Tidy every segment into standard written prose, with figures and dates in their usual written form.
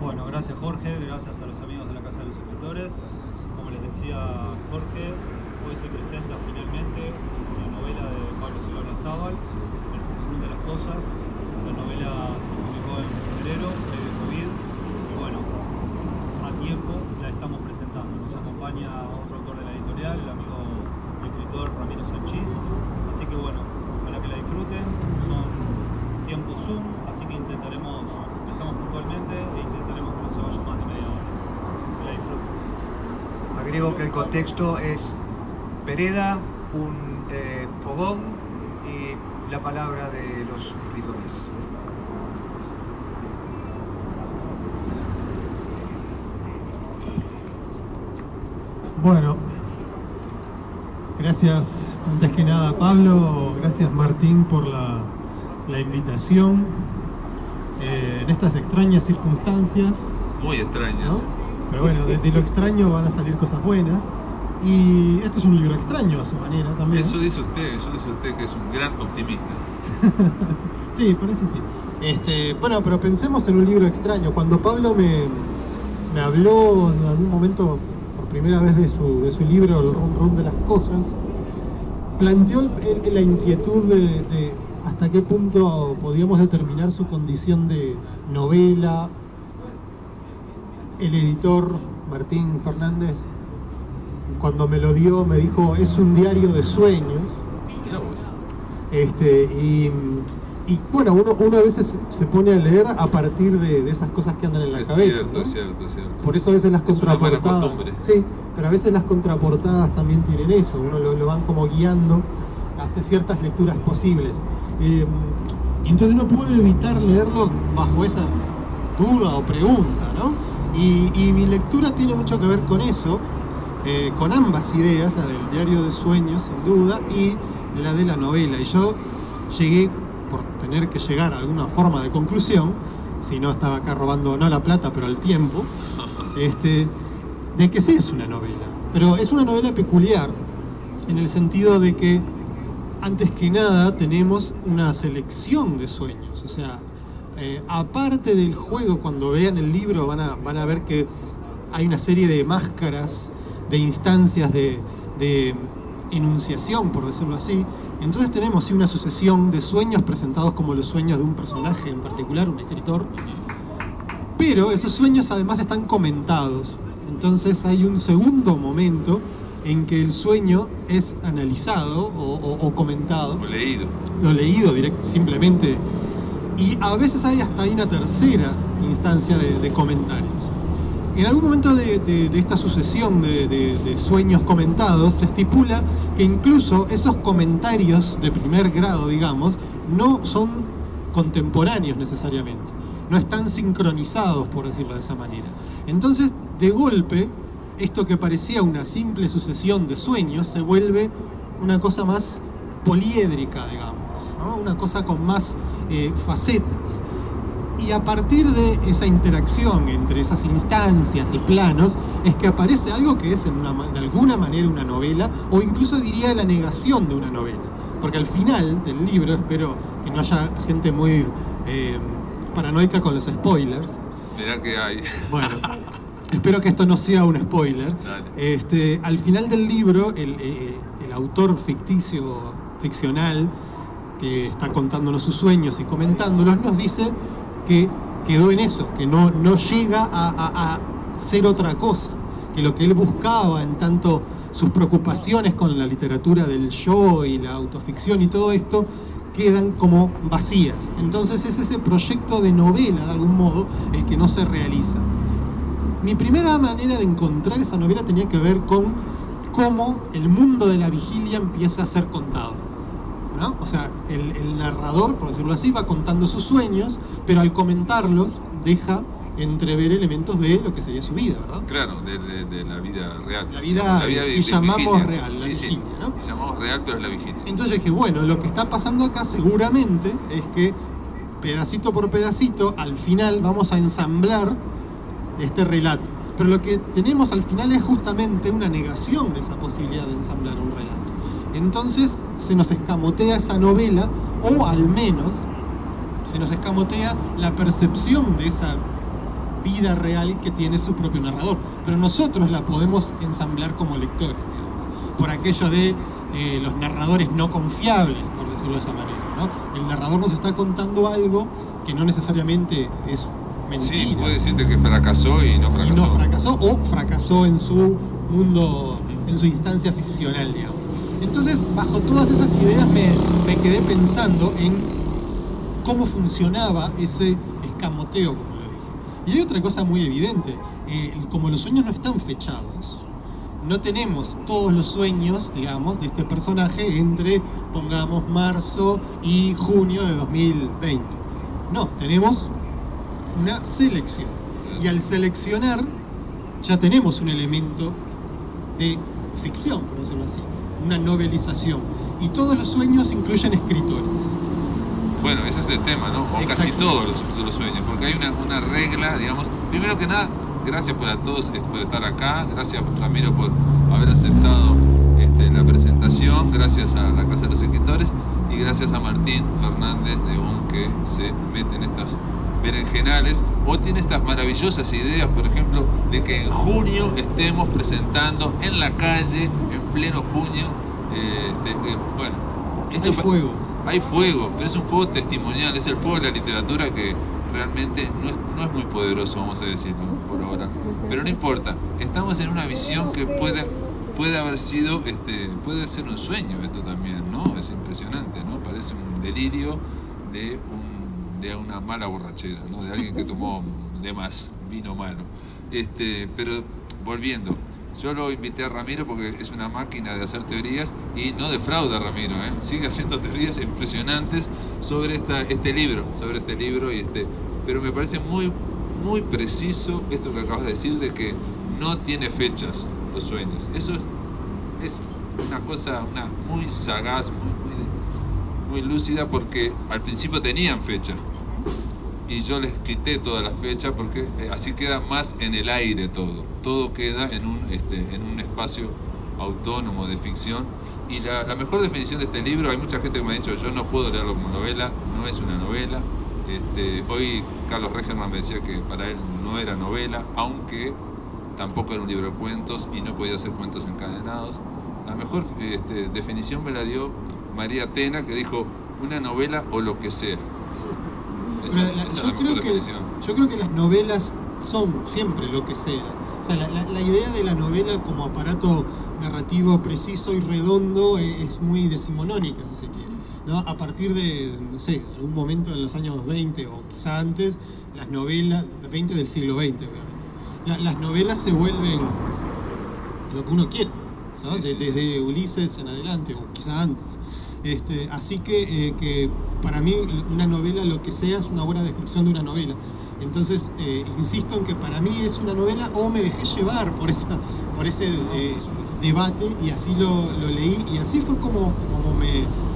Bueno, gracias Jorge, gracias a los amigos de la Casa de los Escritores. Como les decía Jorge, hoy se presenta finalmente una novela de Pablo Silva Larrazábal, El Run de las Cosas. La novela se publicó en febrero, previo COVID, y bueno, a tiempo la estamos presentando. Nos acompaña otro autor de la editorial, el amigo y escritor Ramiro Sanchís. Así que bueno, ojalá que la disfruten. Son tiempos Zoom, así que empezamos puntualmente e intentaremos que no se vaya más de media hora. Que la disfruten. Agrego que el contexto es vereda, un fogón y la palabra de los escritores. Bueno, gracias antes que nada Pablo, gracias Martín por la invitación en estas extrañas circunstancias. Muy extrañas, ¿no? Pero bueno, desde lo extraño van a salir cosas buenas. Y esto es un libro extraño a su manera también. Eso dice usted que es un gran optimista. Sí, por eso sí. Bueno, pero pensemos en un libro extraño. Cuando Pablo me habló en algún momento por primera vez de su libro El Run de las Cosas, planteó la inquietud de hasta qué punto podíamos determinar su condición de novela. El editor Martín Fernández, cuando me lo dio, me dijo, es un diario de sueños. Y bueno, uno a veces se pone a leer a partir de esas cosas que andan en la cabeza. Cierto, ¿no? Es cierto. Por eso a veces las contraportadas. Sí, pero a veces las contraportadas también tienen eso. Uno lo van como guiando hacia ciertas lecturas posibles. Y entonces no puedo evitar leerlo bajo esa duda o pregunta, ¿no? Y mi lectura tiene mucho que ver con eso, con ambas ideas, la del diario de sueños, sin duda, y la de la novela. Y yo llegué, por tener que llegar a alguna forma de conclusión, si no estaba acá robando no la plata, pero el tiempo, de que sí es una novela. Pero es una novela peculiar, en el sentido de que, antes que nada, tenemos una selección de sueños. O sea, aparte del juego, cuando vean el libro van a ver que hay una serie de máscaras, de instancias de enunciación, por decirlo así. Entonces tenemos una sucesión de sueños presentados como los sueños de un personaje en particular, un escritor, pero esos sueños además están comentados. Entonces hay un segundo momento en que el sueño es analizado o comentado. O leído simplemente. Y a veces hay hasta una tercera instancia de comentarios. En algún momento de esta sucesión de sueños comentados se estipula que incluso esos comentarios de primer grado, digamos, no son contemporáneos necesariamente, no están sincronizados, por decirlo de esa manera. Entonces, de golpe, esto que parecía una simple sucesión de sueños se vuelve una cosa más poliédrica, digamos, ¿no? Una cosa con más facetas. Y a partir de esa interacción entre esas instancias y planos es que aparece algo que es de alguna manera una novela, o incluso diría la negación de una novela, porque al final del libro, espero que no haya gente muy paranoica con los spoilers. Mirá que hay. Bueno, espero que esto no sea un spoiler. Al final del libro el autor ficcional que está contándonos sus sueños y comentándolos, nos dice que quedó en eso, que no llega a ser otra cosa, que lo que él buscaba, en tanto sus preocupaciones con la literatura del yo y la autoficción y todo esto, quedan como vacías. Entonces es ese proyecto de novela, de algún modo, el que no se realiza. Mi primera manera de encontrar esa novela tenía que ver con cómo el mundo de la vigilia empieza a ser contado, ¿no? O sea, el narrador, por decirlo así, va contando sus sueños, pero al comentarlos deja entrever elementos de lo que sería su vida, ¿verdad? Claro, de la vida real. La vida que llamamos real, la vigilia, ¿no? Que llamamos real, pero es la vigilia. Entonces dije, bueno, lo que está pasando acá seguramente es que pedacito por pedacito, al final vamos a ensamblar este relato. Pero lo que tenemos al final es justamente una negación de esa posibilidad de ensamblar un relato. Entonces se nos escamotea esa novela, o al menos se nos escamotea la percepción de esa vida real que tiene su propio narrador, pero nosotros la podemos ensamblar como lectores, digamos, por aquello de los narradores no confiables, por decirlo de esa manera, ¿no? El narrador nos está contando algo que no necesariamente es mentira. Sí, puede decirte que fracasó y no fracasó. Y no fracasó, o fracasó en su mundo, en su instancia ficcional, digamos. Entonces, bajo todas esas ideas me quedé pensando en cómo funcionaba ese escamoteo, como lo dije. Y hay otra cosa muy evidente, como los sueños no están fechados, no tenemos todos los sueños, digamos, de este personaje entre, pongamos, marzo y junio de 2020. No, tenemos una selección. Y al seleccionar, ya tenemos un elemento de ficción, por decirlo así, una novelización. Y todos los sueños incluyen escritores. Bueno, ese es el tema, ¿no? O casi todos los sueños, porque hay una regla, digamos. Primero que nada, gracias a todos por estar acá, gracias Ramiro por haber aceptado la presentación, gracias a la Casa de los Escritores y gracias a Martín Fernández de UN, que se mete en estas berenjenales o tiene estas maravillosas ideas, por ejemplo, de que en junio estemos presentando en la calle, en pleno junio, bueno, esto hay fuego, pero es un fuego testimonial, es el fuego de la literatura que realmente no es muy poderoso, vamos a decirlo por ahora, pero no importa, estamos en una visión que puede haber sido, puede ser un sueño esto también, ¿no? Es impresionante, ¿no? Parece un delirio de una mala borrachera, ¿no? De alguien que tomó de más vino malo. Pero volviendo, yo lo invité a Ramiro porque es una máquina de hacer teorías y no defrauda Ramiro, sigue haciendo teorías impresionantes sobre este libro, pero me parece muy, muy preciso esto que acabas de decir de que no tiene fechas los sueños. Eso es una cosa muy sagaz, muy lúcida, porque al principio tenían fecha y yo les quité todas las fechas porque así queda más en el aire todo queda en un espacio autónomo de ficción. Y la mejor definición de este libro, hay mucha gente que me ha dicho yo no puedo leerlo como novela, no es una novela. Hoy Carlos Regerman me decía que para él no era novela, aunque tampoco era un libro de cuentos y no podía hacer cuentos encadenados. La mejor definición me la dio María Tena, que dijo una novela o lo que sea. Yo creo que las novelas son siempre lo que sea. O sea, la idea de la novela como aparato narrativo preciso y redondo es muy decimonónica, si se quiere, ¿no? A partir de, no sé, algún momento en los años 20 o quizá antes, las novelas, 20 del siglo XX, obviamente, las novelas se vuelven lo que uno quiere, ¿no? Sí. Desde Ulises en adelante, o quizá antes. Así que para mí una novela, lo que sea, es una buena descripción de una novela. Entonces, insisto en que para mí es una novela, o me dejé llevar por ese debate y así lo leí, y así fue como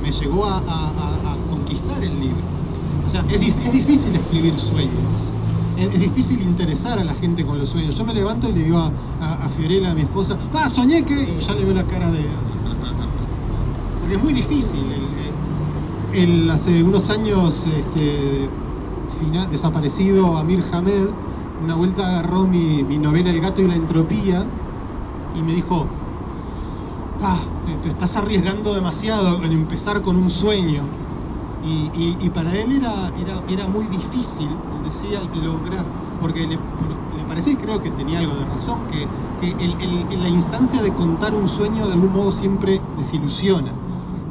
me llegó a conquistar el libro. O sea, es difícil escribir sueños, es difícil interesar a la gente con los sueños. Yo me levanto y le digo a Fiorella, a mi esposa, soñé que... y ya le veo la cara de... porque es muy difícil. Hace unos años desaparecido Amir Hamed, una vuelta agarró mi novela El gato y la entropía y me dijo, te estás arriesgando demasiado en empezar con un sueño. Y para él era muy difícil, decía, lograr, porque le parecía, y creo que tenía algo de razón, que en la instancia de contar un sueño de algún modo siempre desilusiona.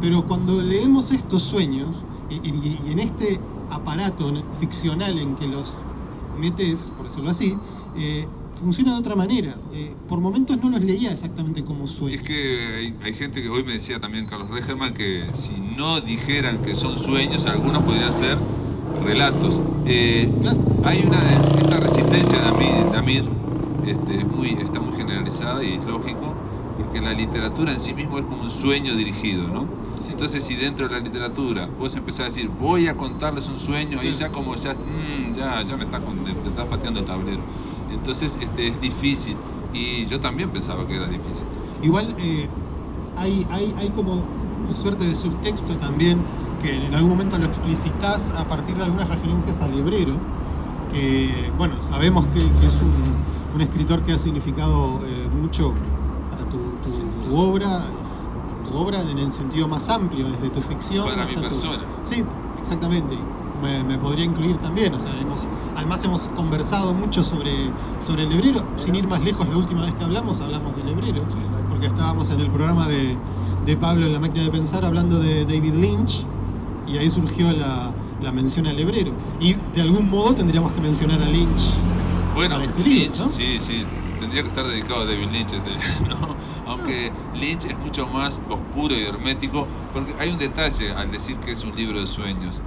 Pero cuando leemos estos sueños, y en este aparato ficcional en que los metes, por decirlo así, funciona de otra manera. Por momentos no los leía exactamente como sueños. Es que hay gente que hoy me decía también, Carlos Regerman, que si no dijeran que son sueños, algunos podrían ser relatos. Claro. Hay esa resistencia de Amir está muy generalizada y es lógico, porque la literatura en sí mismo es como un sueño dirigido, ¿no? Sí. Entonces, si dentro de la literatura vos empezás a decir, voy a contarles un sueño, ahí ya como ya me estás pateando el tablero. Entonces es difícil, y yo también pensaba que era difícil. Igual hay como una suerte de subtexto también, que en algún momento lo explicitas a partir de algunas referencias al hebrero, que bueno, sabemos que es un escritor que ha significado mucho para tu obra en el sentido más amplio, desde tu ficción para mi persona. Sí, exactamente. Me podría incluir también, o sea, además hemos conversado mucho sobre el Lebrero. Sin ir más lejos, la última vez que hablamos del Lebrero, porque estábamos en el programa de Pablo en La Máquina de Pensar hablando de David Lynch, y ahí surgió la mención al Lebrero. Y de algún modo tendríamos que mencionar a Lynch. Bueno, para este Lynch, libro, ¿no? sí, tendría que estar dedicado a David Lynch, ¿no? Aunque Lynch es mucho más oscuro y hermético, porque hay un detalle al decir que es un libro de sueños.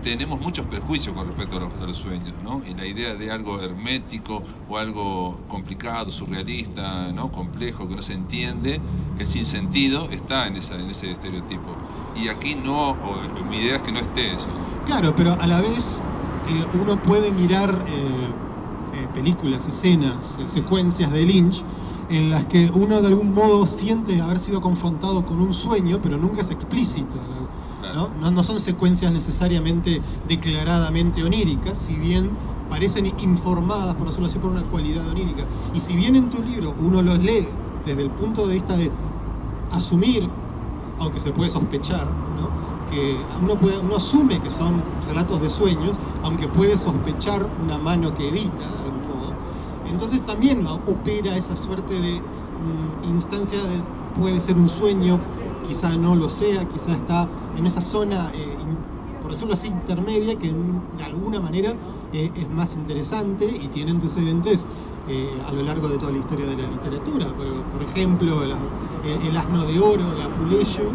Tenemos muchos prejuicios con respecto a los sueños, ¿no? Y la idea de algo hermético o algo complicado, surrealista, ¿no? Complejo, que no se entiende, el sinsentido está en ese estereotipo. Y aquí no, mi idea es que no esté eso. Claro, pero a la vez uno puede mirar películas, escenas, secuencias de Lynch en las que uno de algún modo siente haber sido confrontado con un sueño, pero nunca es explícito, ¿no? No son secuencias necesariamente declaradamente oníricas, si bien parecen informadas, por decirlo así, por una cualidad onírica. Y si bien en tu libro uno los lee desde el punto de vista de asumir, aunque se puede sospechar, ¿no? Que uno asume que son relatos de sueños, aunque puede sospechar una mano que edita de algún modo. Entonces también opera esa suerte de instancia de puede ser un sueño, quizá no lo sea, quizá está en esa zona, por decirlo así, intermedia, que de alguna manera es más interesante y tiene antecedentes a lo largo de toda la historia de la literatura. Por ejemplo, el Asno de Oro de Apuleyo,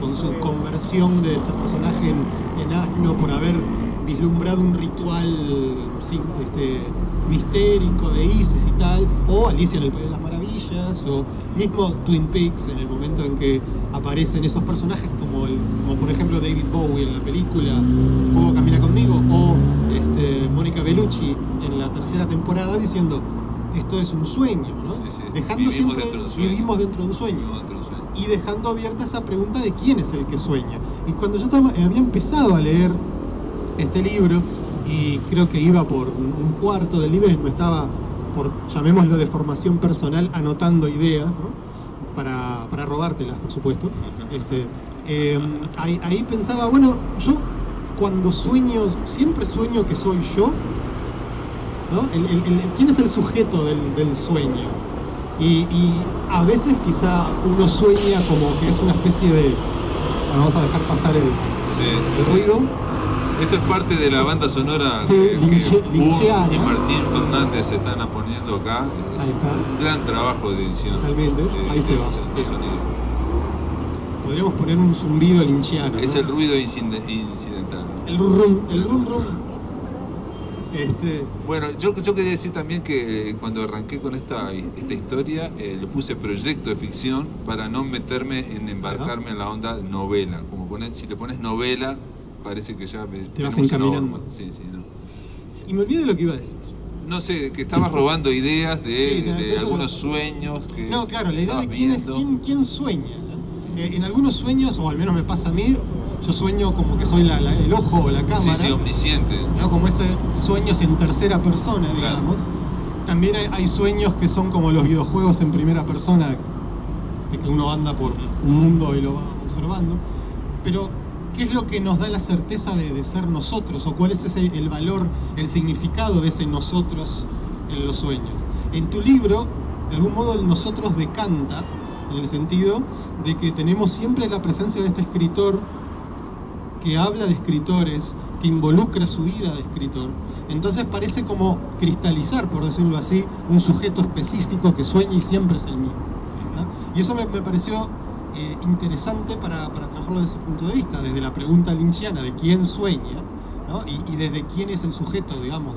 con su conversión de este personaje en asno por haber vislumbrado un ritual mistérico de Isis y tal, o Alicia en el País de las Maravillas, o mismo Twin Peaks, en el momento en que aparecen esos personajes como por ejemplo David Bowie en la película Fuego Camina Conmigo, o Mónica Bellucci en la tercera temporada diciendo esto es un sueño, ¿no? Sí. Dejando Vivimos siempre, dentro de un sueño. vivimos dentro de un sueño. Y dejando abierta esa pregunta de quién es el que sueña. Y cuando yo había empezado a leer este libro, y creo que iba por un cuarto del libro y me estaba, llamémoslo de formación personal, anotando ideas, ¿no? para robártelas, por supuesto. Ahí pensaba, bueno, yo cuando sueño, siempre sueño que soy yo, ¿no? ¿Quién es el sujeto del sueño? Y a veces quizá uno sueña como que es una especie de... Bueno, vamos a dejar pasar el ruido. Esto es parte de la banda sonora Sí, que Lynchiana. y Martín Fernández se están poniendo acá. Es Ahí está. un gran trabajo de edición. Totalmente, ahí se va. De sonido. Podríamos poner un zumbido lynchiano, ¿no? Es el ruido incidental. El rum rum. Bueno, yo quería decir también que cuando arranqué con esta historia, le puse proyecto de ficción para no meterme en embarcarme en la onda novela. Como si le pones novela, parece que ya te vas encaminando. Sí, no. Y me olvidé de lo que iba a decir. No sé, que estabas robando ideas de eso algunos sueños que... No, claro, la idea de viendo. quién sueña, ¿no? En algunos sueños, o al menos me pasa a mí, yo sueño como que soy el ojo o la cámara. Sí, omnisciente. ¿No? Como ese sueños en tercera persona, digamos. Claro. También hay sueños que son como los videojuegos en primera persona, de que uno anda por un mundo y lo va observando. Pero, ¿qué es lo que nos da la certeza de ser nosotros? ¿O cuál es el valor, el significado de ese nosotros en los sueños? En tu libro, de algún modo, el nosotros decanta, en el sentido de que tenemos siempre la presencia de este escritor que habla de escritores, que involucra su vida de escritor. Entonces parece como cristalizar, por decirlo así, un sujeto específico que sueña y siempre es el mismo, ¿no? Y eso me pareció interesante para trabajarlo desde ese punto de vista, desde la pregunta lynchiana de quién sueña, ¿no? Y desde quién es el sujeto, digamos,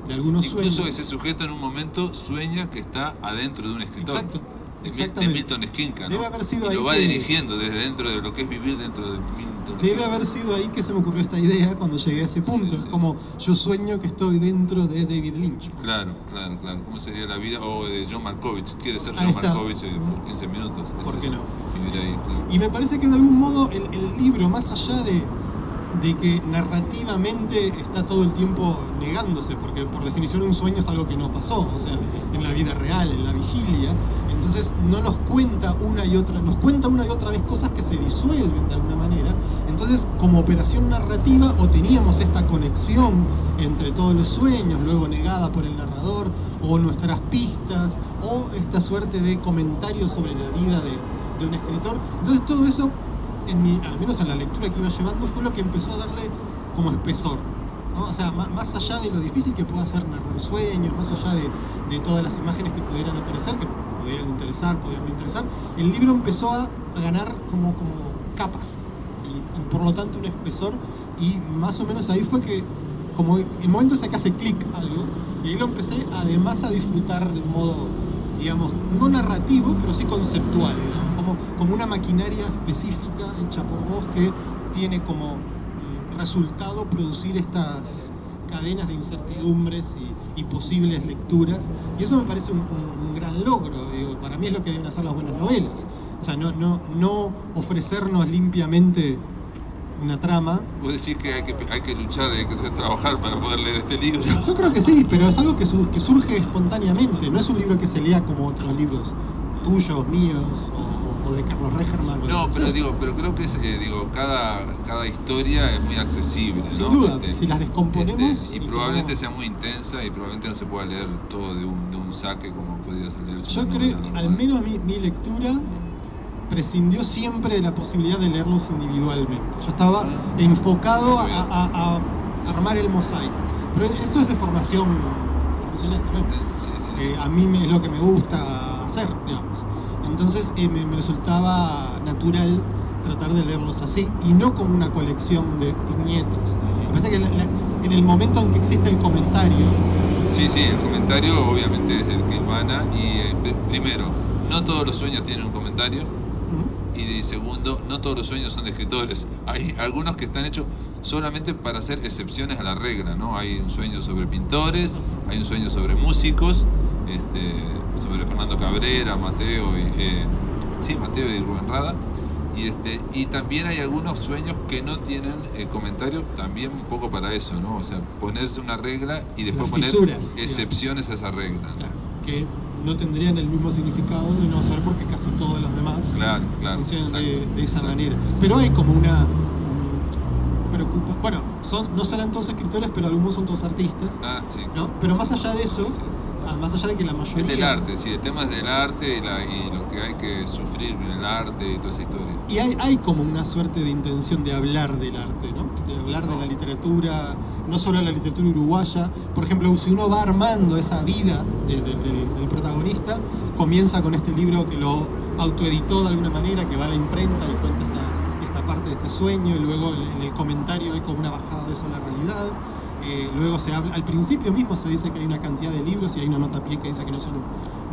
de algunos sueños. Incluso ese sujeto en un momento sueña que está adentro de un escritor. Exacto. De Milton Skinca, ¿no? Debe haber sido y ahí lo va que... dirigiendo desde dentro de lo que es vivir dentro de Milton. Debe haber sido ahí que se me ocurrió esta idea cuando llegué a ese punto. Sí. Es como yo sueño que estoy dentro de David Lynch. Claro. ¿Cómo sería la vida? O de John Malkovich. Quiere ser Ahí John está. Malkovich por 15 minutos. ¿Por qué no? Vivir ahí, claro. Y me parece que de algún modo el libro, más allá de de que narrativamente está todo el tiempo negándose, porque por definición un sueño es algo que no pasó, o sea, en la vida real, en la vigilia. Entonces no nos cuenta una y otra vez cosas que se disuelven de alguna manera. Entonces, como operación narrativa, o teníamos esta conexión entre todos los sueños, luego negada por el narrador, o nuestras pistas, o esta suerte de comentarios sobre la vida de un escritor. Entonces todo eso, al menos en la lectura que iba llevando, fue lo que empezó a darle como espesor, ¿no? O sea, más allá de lo difícil que pueda ser narrar sueños, más allá de todas las imágenes que pudieran aparecer, que podrían interesar, podrían no interesar, el libro empezó a ganar como capas y por lo tanto un espesor, y más o menos ahí fue que como en momentos se hace clic algo, y ahí lo empecé además a disfrutar de un modo, digamos, no narrativo, pero sí conceptual, ¿no? Como una maquinaria específica hecha por vos que tiene como resultado producir estas cadenas de incertidumbres y posibles lecturas, y eso me parece un gran logro. Digo, para mí es lo que deben hacer las buenas novelas, o sea, no ofrecernos limpiamente una trama. Vos decís que hay que luchar, hay que trabajar para poder leer este libro. Yo creo que sí, pero es algo que surge espontáneamente, no es un libro que se lea como otros libros tuyos, míos, o de Carlos Regerman. No, pero creo que es, cada historia es muy accesible, ¿no? Sin duda, si las descomponemos. Y probablemente sea muy intensa y probablemente no se pueda leer todo de un saque como podría leerse. Yo creo, al menos mi lectura prescindió siempre de la posibilidad de leerlos individualmente. Yo estaba enfocado a armar el mosaico. Pero eso es de formación profesional también. Sí. A mí es lo que me gusta hacer, digamos. Entonces me resultaba natural tratar de leerlos así y no como una colección de viñetas. Me parece que en el momento en que existe el comentario... Sí, el comentario obviamente es el que emana y primero, no todos los sueños tienen un comentario. Y segundo, no todos los sueños son de escritores. Hay algunos que están hechos solamente para hacer excepciones a la regla, ¿no? Hay un sueño sobre pintores, hay un sueño sobre músicos, sobre Fernando Cabrera, Mateo y Rubén Rada. Y también hay algunos sueños que no tienen comentario, también un poco para eso, ¿no? O sea, ponerse una regla y después poner excepciones a esa regla, ¿no? Claro, que no tendrían el mismo significado de no ser porque casi todos los demás funcionan de esa manera. Pero hay como una preocupación. Bueno, no serán todos escritores, pero algunos son todos artistas. Sí. ¿No? Pero más allá de eso, más allá de que la mayoría... Es del arte, sí, el tema es del arte y lo que hay que sufrir en el arte y toda esa historia. Y hay como una suerte de intención de hablar del arte, ¿no? De hablar de la literatura, no solo la literatura uruguaya. Por ejemplo, si uno va armando esa vida del protagonista, comienza con este libro que lo autoeditó de alguna manera, que va a la imprenta y cuenta esta parte de este sueño, y luego en el comentario hay como una bajada de eso a la realidad. Luego se habla, al principio mismo se dice que hay una cantidad de libros y hay una nota a pie que dice que no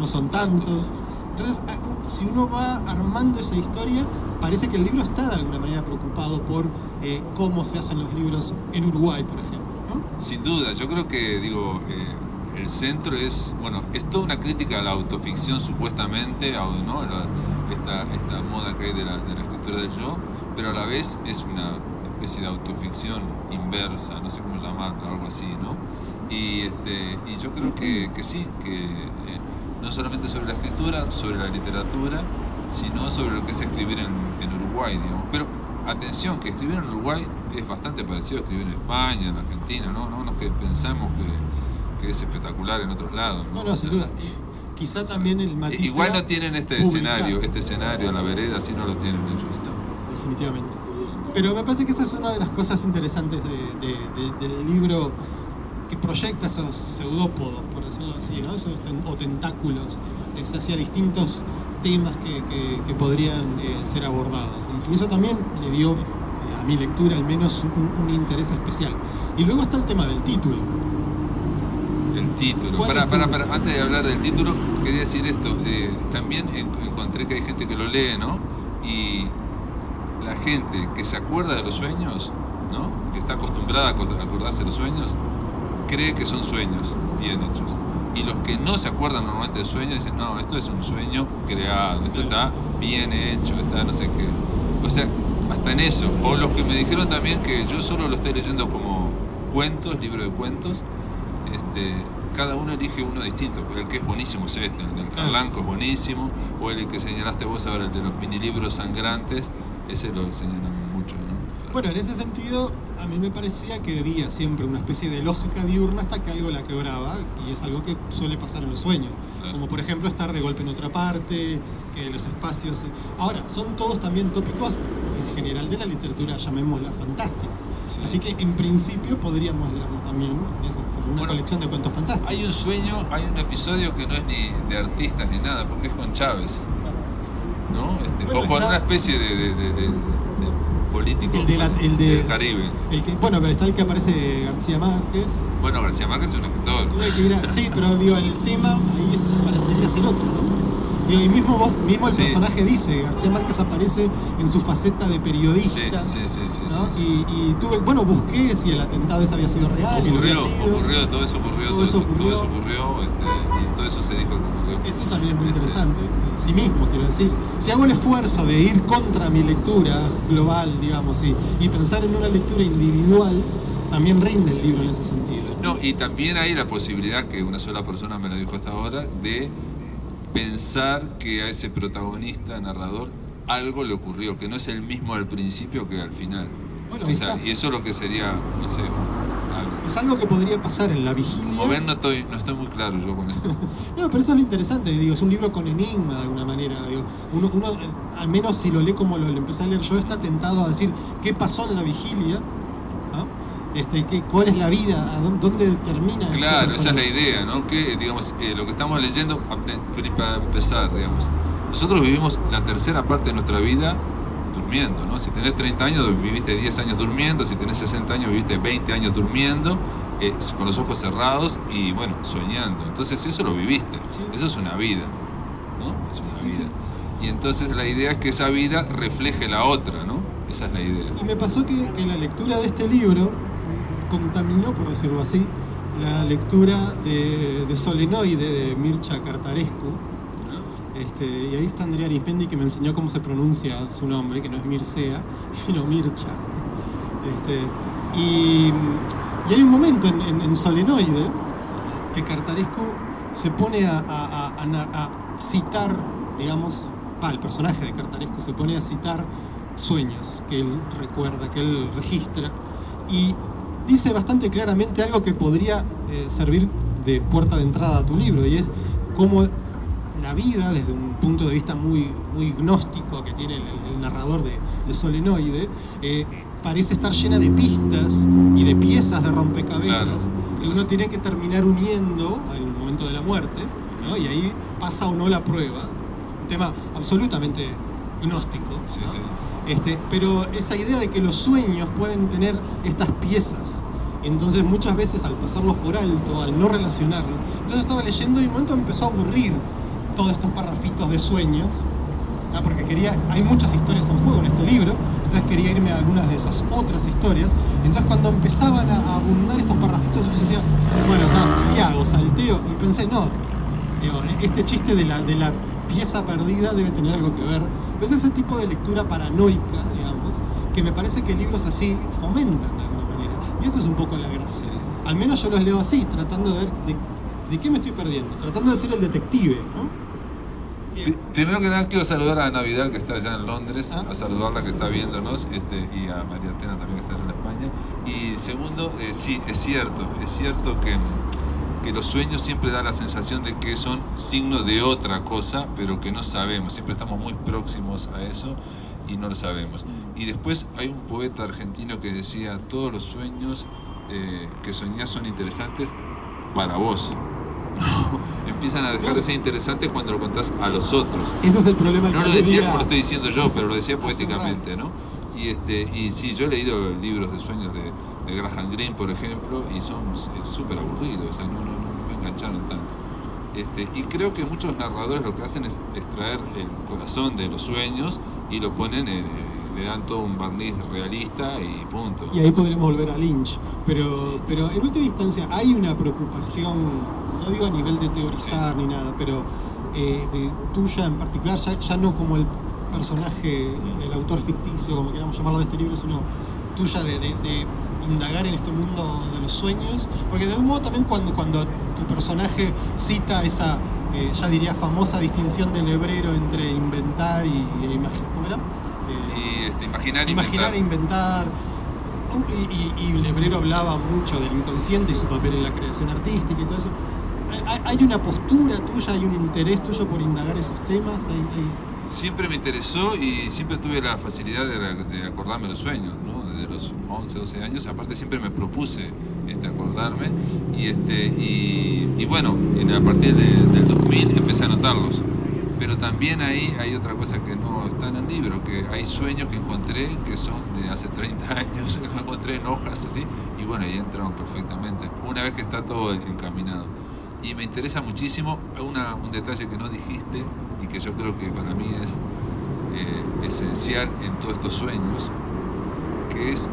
son tantos. Entonces, si uno va armando esa historia, parece que el libro está de alguna manera preocupado por cómo se hacen los libros en Uruguay, por ejemplo, ¿no? Sin duda, yo creo que el centro es toda una crítica a la autoficción supuestamente, ¿no? Esta moda que hay de la escritura del yo, pero a la vez es una especie de autoficción inversa, no sé cómo llamarlo, algo así, ¿no? Y yo creo que sí, que no solamente sobre la escritura, sobre la literatura, sino sobre lo que es escribir en Uruguay, digamos. Pero atención, que escribir en Uruguay es bastante parecido a escribir en España, en Argentina, no que pensamos que es espectacular en otros lados, ¿no? No, sin duda. Quizá también el matiz. Igual no tienen este escenario, la vereda, así no lo tienen ellos. Definitivamente. Pero me parece que esa es una de las cosas interesantes del libro, que proyecta esos pseudópodos, por decirlo así, ¿no? O tentáculos hacia distintos temas que podrían ser abordados. Y eso también le dio, a mi lectura al menos, un interés especial. Y luego está el tema del título. El título. Antes de hablar del título, quería decir esto. También encontré que hay gente que lo lee, ¿no? Y la gente que se acuerda de los sueños, ¿no? Que está acostumbrada a acordarse de los sueños, cree que son sueños bien hechos. Y los que no se acuerdan normalmente de sueños dicen, no, esto es un sueño creado, esto está bien hecho, está no sé qué. O sea, hasta en eso. O los que me dijeron también que yo solo lo estoy leyendo como cuentos, libro de cuentos, cada uno elige uno distinto, pero el que es buenísimo es el del Carlanco es buenísimo, o el que señalaste vos ahora, el de los mini libros sangrantes, ese lo señalan mucho, ¿no? Bueno, en ese sentido, a mí me parecía que había siempre una especie de lógica diurna hasta que algo la quebraba, y es algo que suele pasar en los sueños. Claro. Como por ejemplo estar de golpe en otra parte, que los espacios... Ahora, son todos también tópicos en general de la literatura, llamémosla fantástica. Sí. Así que en principio podríamos leerlo también como una colección de cuentos fantásticos. Hay un sueño, hay un episodio que no es ni de artistas ni nada, porque es con Chávez, ¿no? Bueno, o con una especie de político del Caribe. Bueno, pero está el que aparece García Márquez. Bueno, García Márquez es un escritor. Sí, pero digo, el tema ahí parecería ser otro, ¿no? Digo, y mismo el personaje dice, García Márquez aparece en su faceta de periodista. Sí, ¿no? Y busqué si el atentado ese había sido real. Todo eso ocurrió, y todo eso se dijo que ocurrió. Eso también es muy interesante, en sí mismo, quiero decir. Si hago el esfuerzo de ir contra mi lectura global, digamos, y pensar en una lectura individual, también rinde el libro en ese sentido. No, y también hay la posibilidad, que una sola persona me lo dijo hasta ahora, de pensar que a ese protagonista, narrador, algo le ocurrió, que no es el mismo al principio que al final. Bueno, y eso es lo que sería, no sé, algo. Es algo que podría pasar en La Vigilia. O ver, no estoy muy claro yo con esto. No, pero eso es lo interesante, digo, es un libro con enigma de alguna manera. Digo, uno al menos si lo lee como lo empecé a leer yo, está tentado a decir qué pasó en La Vigilia, ¿no? ¿Cuál es la vida? ¿Dónde termina? Claro, esa es la idea, ¿no? Que, digamos, lo que estamos leyendo, para empezar, digamos, nosotros vivimos la tercera parte de nuestra vida durmiendo, ¿no? Si tenés 30 años, viviste 10 años durmiendo, si tenés 60 años, viviste 20 años durmiendo, con los ojos cerrados y, bueno, soñando. Entonces eso lo viviste, eso es una vida, ¿no? Es una vida. Y entonces la idea es que esa vida refleje la otra, ¿no? Esa es la idea. Y me pasó que la lectura de este libro contaminó, por decirlo así, la lectura de Solenoide de Mircea Cartarescu. Y ahí está Andrea Arismendi, que me enseñó cómo se pronuncia su nombre, que no es Mircea, sino Mircea. Y hay un momento en Solenoide que Cartarescu se pone a citar, digamos, el personaje de Cartarescu se pone a citar sueños que él recuerda, que él registra, y dice bastante claramente algo que podría servir de puerta de entrada a tu libro, y es cómo la vida, desde un punto de vista muy gnóstico que tiene el narrador de Solenoide, parece estar llena de pistas y de piezas de rompecabezas, claro, que uno tiene que terminar uniendo en el momento de la muerte, ¿no? Y ahí pasa o no la prueba, un tema absolutamente gnóstico, sí, ¿no? Sí. Pero esa idea de que los sueños pueden tener estas piezas, entonces muchas veces al pasarlos por alto, al no relacionarlos, entonces estaba leyendo y en un momento me empezó a aburrir todos estos parrafitos de sueños, ¿no? Porque hay muchas historias en juego en este libro, entonces quería irme a algunas de esas otras historias. Entonces cuando empezaban a abundar estos parrafitos, yo decía, bueno, ¿qué hago? ¿Salteo? Y pensé, no, este chiste de la pieza perdida debe tener algo que ver. Es ese tipo de lectura paranoica, digamos, que me parece que libros así fomentan de alguna manera. Y esa es un poco la gracia. Al menos yo los leo así, tratando de ver de qué me estoy perdiendo, tratando de ser el detective, ¿no? Primero que nada quiero saludar a Navidad, que está allá en Londres, a saludarla, que está viéndonos, y a María Antena también, que está allá en España. Y segundo, sí, es cierto que los sueños siempre dan la sensación de que son signo de otra cosa, pero que no sabemos, siempre estamos muy próximos a eso y no lo sabemos. Y después hay un poeta argentino que decía, todos los sueños que soñás son interesantes para vos. Empiezan a dejar de ser interesantes cuando lo contás a los otros. Ese es el problema. No lo decía como lo estoy diciendo yo, pero lo decía poéticamente, ¿no? Y sí, yo he leído libros de sueños de Graham Greene, por ejemplo, y son súper aburridos, o sea, no me engancharon tanto. Y creo que muchos narradores lo que hacen es extraer el corazón de los sueños y lo ponen, le dan todo un barniz realista y punto. Y ahí podremos volver a Lynch, pero en última instancia hay una preocupación, no digo a nivel de teorizar ni nada, pero de tuya en particular, ya no como el personaje, el autor ficticio, como queramos llamarlo, de este libro, sino tuya de indagar en este mundo de los sueños? Porque de algún modo también cuando tu personaje cita esa, ya diría, famosa distinción del hebrero entre inventar y ¿cómo era? Imaginar e inventar. Y el hebrero hablaba mucho del inconsciente y su papel en la creación artística y todo eso. ¿Hay una postura tuya, hay un interés tuyo por indagar esos temas? Siempre me interesó y siempre tuve la facilidad de acordarme los sueños, ¿no? Desde los 11, 12 años, aparte siempre me propuse acordarme y bueno, a partir del 2000 empecé a anotarlos. Pero también ahí hay otra cosa que no está en el libro, que hay sueños que encontré que son de hace 30 años, que los encontré en hojas así, y bueno, ahí entran perfectamente, una vez que está todo encaminado. Y me interesa muchísimo un detalle que no dijiste y que yo creo que para mí es esencial en todos estos sueños, que es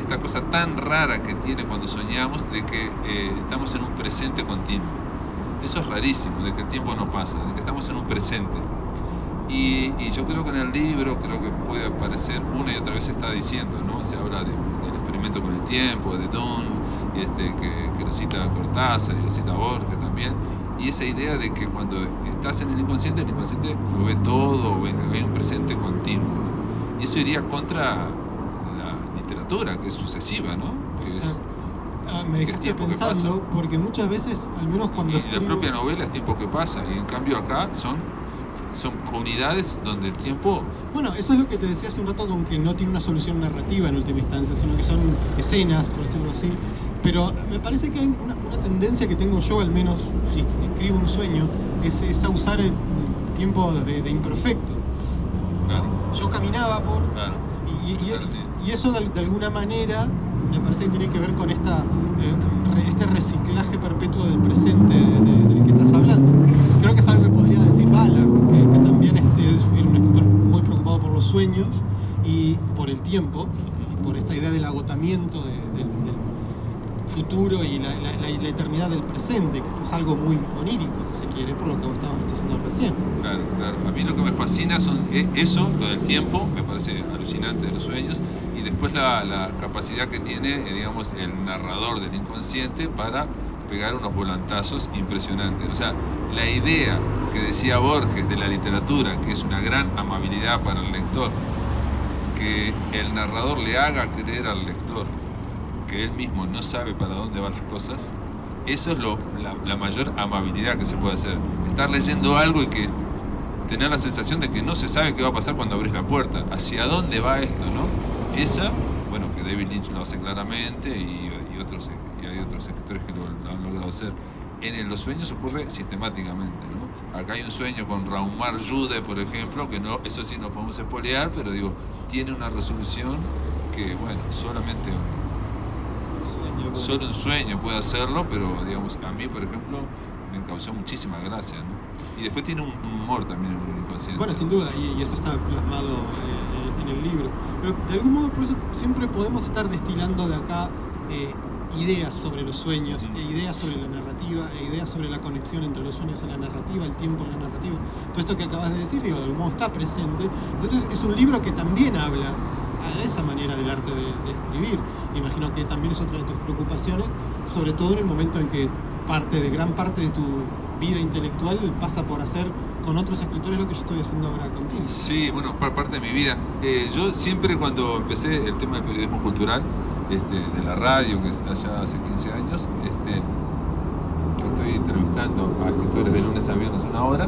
esta cosa tan rara que tiene cuando soñamos de que estamos en un presente continuo. Eso es rarísimo, de que el tiempo no pasa, de que estamos en un presente. Y yo creo que en el libro, creo que puede aparecer una y otra vez, se está diciendo, ¿no? Se habla del experimento con el tiempo, de Dunn, que lo cita Cortázar y lo cita Borges también. Y esa idea de que cuando estás en el inconsciente lo ve todo, ve un presente continuo, ¿no? Y eso iría contra la literatura, que es sucesiva, ¿no? Me dejaste pensando, porque muchas veces, al menos cuando la propia novela es tiempo que pasa, y en cambio acá son comunidades donde el tiempo... Bueno, eso es lo que te decía hace un rato, con que no tiene una solución narrativa en última instancia, sino que son escenas, por decirlo así. Pero me parece que hay una tendencia que tengo yo, al menos si escribo un sueño, es a usar el tiempo de imperfecto. Claro. Yo caminaba por... Claro. Y eso de alguna manera me parece que tiene que ver con este reciclaje perpetuo del presente del que estás hablando. Creo que es algo que podría decir Ballard, que también es un escritor muy preocupado por los sueños y por el tiempo, y por esta idea del agotamiento del futuro y la eternidad del presente, que es algo muy onírico, si se quiere, por lo que estábamos diciendo recién. Claro. A mí lo que me fascina son eso, lo del tiempo, me parece alucinante de los sueños, y después la capacidad que tiene, digamos, el narrador del inconsciente para pegar unos volantazos impresionantes. O sea, la idea que decía Borges de la literatura, que es una gran amabilidad para el lector, que el narrador le haga creer al lector que él mismo no sabe para dónde van las cosas, eso es la mayor amabilidad que se puede hacer. Estar leyendo algo y que tener la sensación de que no se sabe qué va a pasar cuando abrís la puerta, hacia dónde va esto, ¿no? Esa, bueno, que David Lynch lo hace claramente y hay otros escritores que lo han logrado hacer. En los sueños ocurre sistemáticamente, ¿no? Acá hay un sueño con Raumar Jude, por ejemplo, que no, eso sí no podemos espolear, pero digo, tiene una resolución que, bueno, solo un sueño puede hacerlo, pero digamos, a mí, por ejemplo, me causó muchísima gracia, ¿no? Y después tiene un humor también en el inconsciente. Bueno, sin duda, y eso está plasmado en el libro. Pero de algún modo, por eso siempre podemos estar destilando de acá ideas sobre los sueños, ideas sobre la narrativa, ideas sobre la conexión entre los sueños y la narrativa, el tiempo y la narrativa. Todo esto que acabas de decir, digo, de algún modo está presente. Entonces es un libro que también habla a esa manera del arte de escribir. Imagino que también es otra de tus preocupaciones, sobre todo en el momento en que gran parte de tu vida intelectual pasa por hacer con otros escritores lo que yo estoy haciendo ahora contigo. Sí, bueno, parte de mi vida. Yo siempre, cuando empecé el tema del periodismo cultural, de la radio, que allá hace 15 años, que estoy entrevistando a escritores de lunes a viernes 1 hora,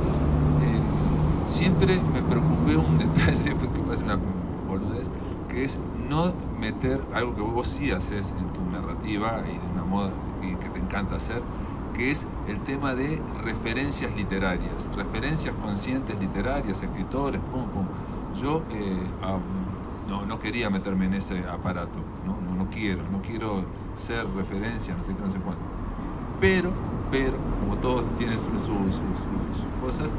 siempre me preocupé un detalle que parece una boludez, que es no meter algo que vos sí haces en tu narrativa y de una moda que te encanta hacer, que es el tema de referencias literarias, referencias conscientes literarias, escritores, Yo no quería meterme en ese aparato, no quiero ser referencia, no sé qué, no sé cuánto. Pero, como todos tienen sus cosas,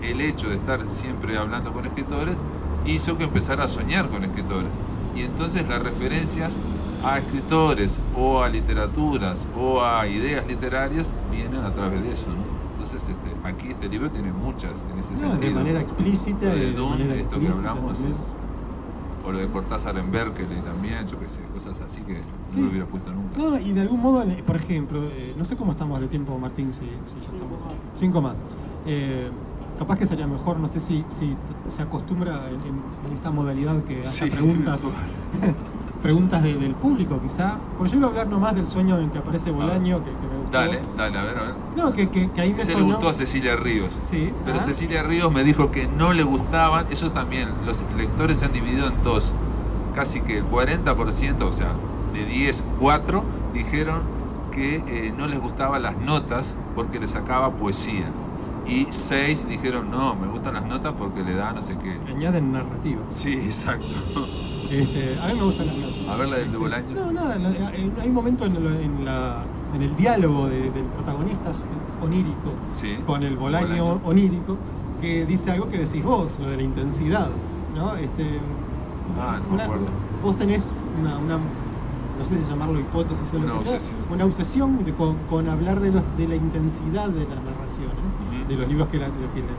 el hecho de estar siempre hablando con escritores hizo que empezara a soñar con escritores. Y entonces las referencias a escritores o a literaturas o a ideas literarias vienen a través de eso, ¿no? Entonces aquí este libro tiene muchas en ese sentido. De manera explícita. Lo de de Dune, manera esto que explícita hablamos también. o lo de Cortázar en Berkeley también, yo qué sé, cosas así que Sí. no lo hubiera puesto nunca. No, y de algún modo, por ejemplo, no sé cómo estamos de tiempo, Martín, si ya estamos 5 más. Capaz que sería mejor, no sé si se acostumbra en esta modalidad que haya Sí, preguntas preguntas del público, quizá. Porque yo iba a hablar nomás del sueño en que aparece Bolaño, que me gustó. Dale, a ver. No, que ahí me Ese sonó. le gustó a Cecilia Ríos. Sí. Pero Ah. Cecilia Ríos me dijo que no le gustaban, ellos también, los lectores se han dividido en dos. Casi que el 40%, o sea, de 10, 4 dijeron que no les gustaban las notas porque le sacaba poesía. Y 6 dijeron, no, me gustan las notas porque le da no sé qué. Añaden narrativa. Sí, exacto. A mí me gustan las notas. A ver la del de Bolaño. No, nada, hay un momento en el diálogo del protagonista onírico Sí, con el Bolaño onírico, que dice algo que decís vos, lo de la intensidad, ¿no? No me acuerdo. Vos tenés una no sé si llamarlo hipótesis o lo Una que sea, obsesión. una obsesión con hablar de la intensidad de las narraciones, Ujú. de los libros que la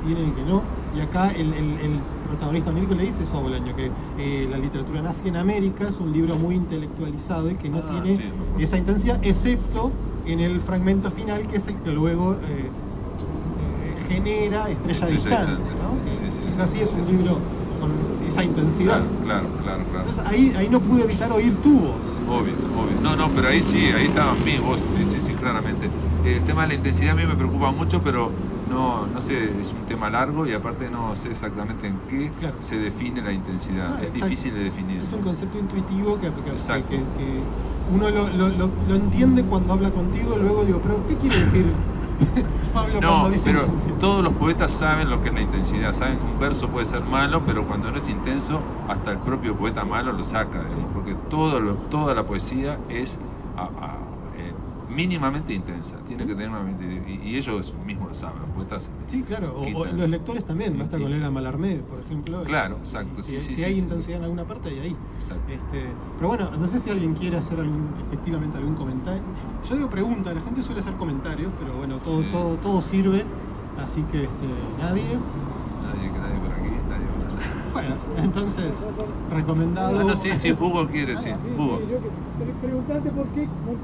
tienen y que no. Y acá el protagonista onírico le dice eso a Bolaño, que la literatura nazi en América es un libro muy intelectualizado y que no tiene sí, me acuerdo. esa intensidad, excepto en el fragmento final, que es el que luego genera Estrella Distante, ¿no? Que Sí, sí. quizás sí es un libro con esa intensidad. Claro. Entonces ahí no pude evitar oír tu voz. Obvio. No, pero ahí sí, ahí estaba mi voz, sí, claramente. El tema de la intensidad a mí me preocupa mucho, pero no sé, es un tema largo y aparte no sé exactamente en qué Claro. se define la intensidad. Es Exacto. difícil de definir. Es un concepto intuitivo que Exacto. uno lo entiende cuando habla contigo, luego digo, pero ¿qué quiere decir Pablo No, cuando dice pero intensidad? todos los poetas saben lo que es la intensidad. Saben que un verso puede ser malo, pero cuando no es intenso, hasta el propio poeta malo lo saca, digamos, Sí. porque toda la poesía es mínimamente intensa. Tiene que tener una y ellos mismos lo saben, los poetas. Sí, claro, o quitan. los lectores también, basta con Sí. leer a Mallarmé, por ejemplo. Claro, exacto, Si, sí, si hay sí. intensidad en alguna parte, hay ahí. Exacto. Pero bueno, no sé si alguien quiere hacer efectivamente algún comentario. Yo digo pregunta, la gente suele hacer comentarios, pero bueno, Sí. todo sirve, así que nadie. Nadie por aquí, nadie por allá. Bueno, entonces, recomendado. No, sí, Hugo quiere, sí, Hugo. Yo preguntarte por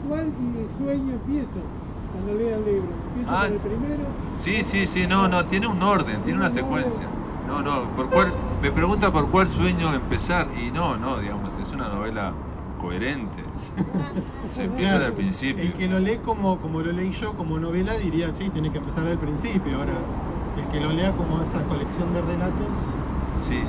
cuál sueño empiezo cuando lea el libro. ¿Empiezo Ah. por el primero? Sí, no, tiene un orden, tiene una secuencia. Me pregunta por cuál sueño empezar y no, digamos, es una novela coherente. Se empieza Claro, del principio. El que lo lee como lo leí yo, como novela, diría, sí, tiene que empezar del principio. Ahora, el que lo lea como esa colección de relatos. Sí,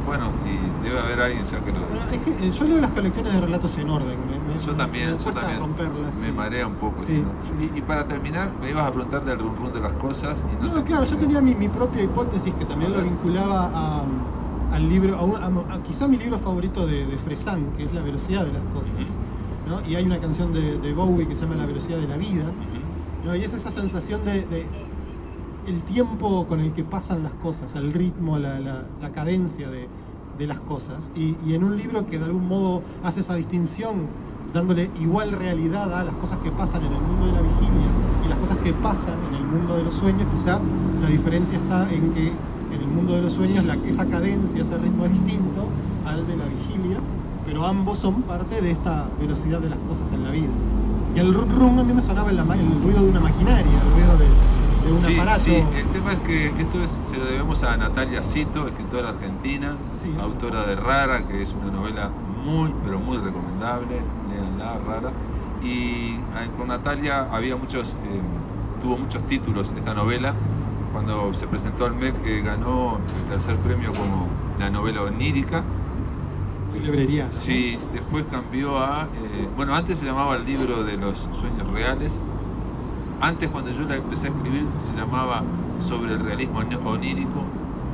bueno, y debe haber alguien ya que lo... Bueno, es que yo leo las colecciones de relatos en orden. Yo también, me cuesta romperlas. me sí. marea un poco. Sí, si no. sí. Y para terminar, me ibas a preguntar del run de las cosas y no sé qué claro, yo me- tenía mi propia hipótesis que también A lo ver. vinculaba al libro, a quizá mi libro favorito de Fresán, que es La velocidad de las cosas. ¿No? Y hay una canción de Bowie que se llama La velocidad de la vida. Ujú. ¿No? Y es esa sensación de el tiempo con el que pasan las cosas, el ritmo, la cadencia de las cosas. Y en un libro que de algún modo hace esa distinción, dándole igual realidad a las cosas que pasan en el mundo de la vigilia y las cosas que pasan en el mundo de los sueños, quizá la diferencia está en que en el mundo de los sueños esa cadencia, ese ritmo es distinto al de la vigilia, pero ambos son parte de esta velocidad de las cosas en la vida. Y el rum a mí me sonaba el ruido de una maquinaria, el ruido de un aparato. Sí, el tema es que esto se lo debemos a Natalia Cito, escritora argentina, Sí. autora de Rara, que es una novela muy, pero muy recomendable, léanla, Rara. Y con Natalia tuvo muchos títulos esta novela. Cuando se presentó al MED ganó el tercer premio como la novela onírica. Librería, ¿no? Sí, después cambió bueno, antes se llamaba el libro de los sueños reales. Antes, cuando yo la empecé a escribir, se llamaba Sobre el realismo onírico.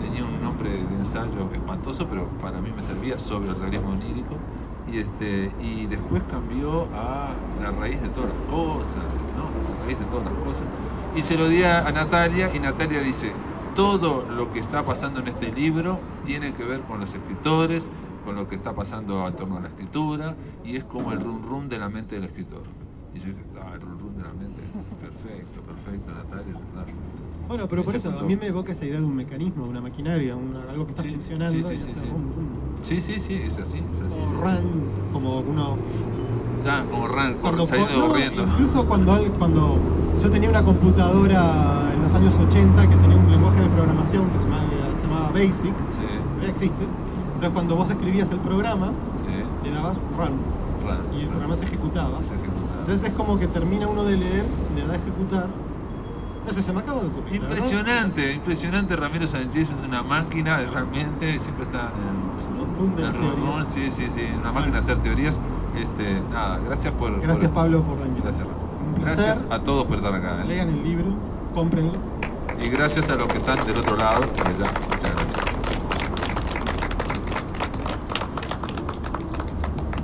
Tenía un nombre de ensayo espantoso, pero para mí me servía, Sobre el realismo onírico. Y después cambió a La raíz de todas las cosas, ¿no? La raíz de todas las cosas. Y se lo di a Natalia, y Natalia dice, todo lo que está pasando en este libro tiene que ver con los escritores, con lo que está pasando en torno a la escritura, y es como el run run de la mente del escritor. Y yo dije, el run run de la mente, perfecto, Natalia, ¿verdad? Bueno, pero por Ese eso, a punto. mí me evoca esa idea de un mecanismo, de una maquinaria, algo que está Sí, funcionando sí, y sí, hace sí. rum, rum. Sí, es así. O run, como uno... Ya, como ran, Cuando, saliendo no, corriendo. incluso cuando yo tenía una computadora en los años 80 que tenía un lenguaje de programación que se llamaba BASIC, Sí, todavía existe. Entonces cuando vos escribías el programa, sí, le dabas run y el programa se ejecutaba. se ejecutaba. Entonces es como que termina uno de leer, le da a ejecutar. No sé, se me acaba de ocurrir. la verdad. Impresionante, Ramiro Sánchez es una máquina, realmente siempre está Run de en las el run teorías. run, sí, una máquina de hacer teorías. Nada, gracias Gracias Pablo por la invitación. Gracias. Un placer. Gracias a todos por estar acá. Lean el libro, cómprenlo. Y gracias a los que están del otro lado, por allá. Muchas gracias.